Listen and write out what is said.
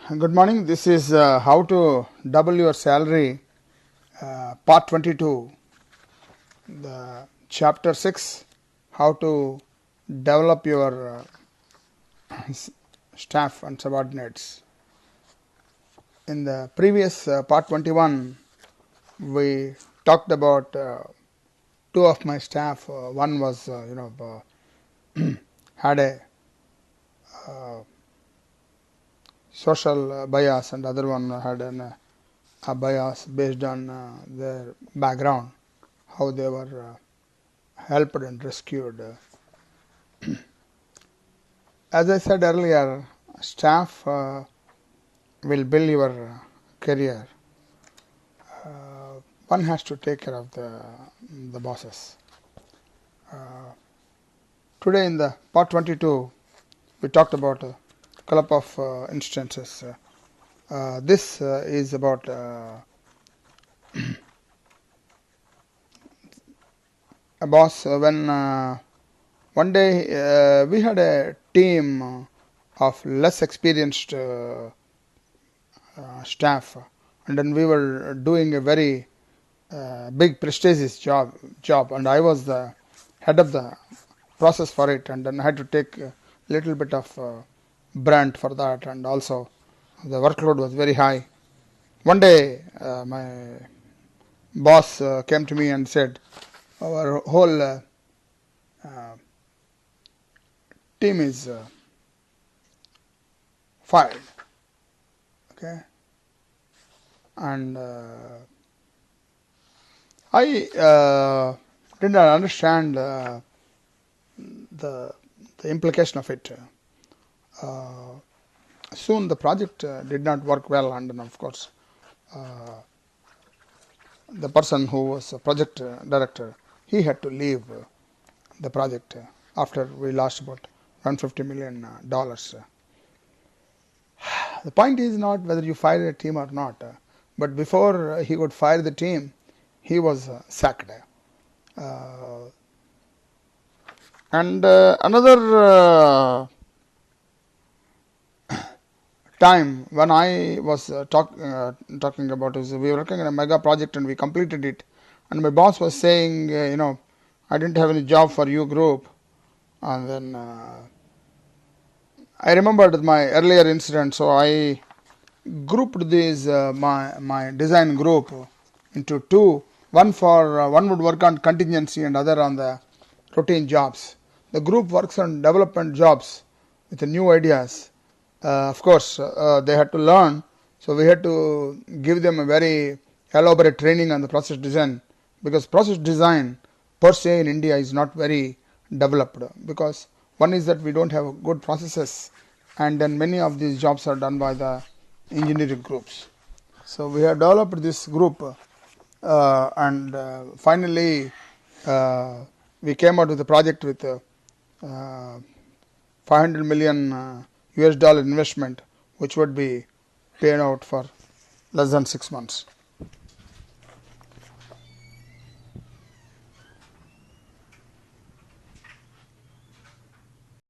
Good morning. This is how to double your salary, part 22, the chapter 6, how to develop your staff and subordinates. In the previous part 21, we talked about two of my staff. One was, had a social bias, and the other one had a bias based on their background, how they were helped and rescued. As I said earlier, staff will build your career. One has to take care of the bosses. Today in the part 22, we talked about a couple of instances. This is about a boss when one day we had a team of less experienced staff, and then we were doing a very big prestigious job, and I was the head of the process for it, and then I had to take a little bit of brunt for that, and also the workload was very high. One day my boss came to me and said, our whole team is fired, okay, and I did not understand the implication of it. Soon the project did not work well, and then of course the person who was a project director, he had to leave the project after we lost about $150 million. The point is not whether you fire a team or not, but before he could fire the team, he was sacked. And another time when I was talking about is we were working on a mega project and we completed it, and my boss was saying, I didn't have any job for you group, and then I remembered my earlier incident, so I grouped these my design group into two. One would work on contingency and other on the routine jobs. The group works on development jobs with the new ideas. Of course, they had to learn, so we had to give them a very elaborate training on the process design, because process design per se in India is not very developed, because one is that we don't have good processes, and then many of these jobs are done by the engineering groups. So we have developed this group, and finally we came out with a project with $500 million US dollar investment, which would be paid out for less than 6 months.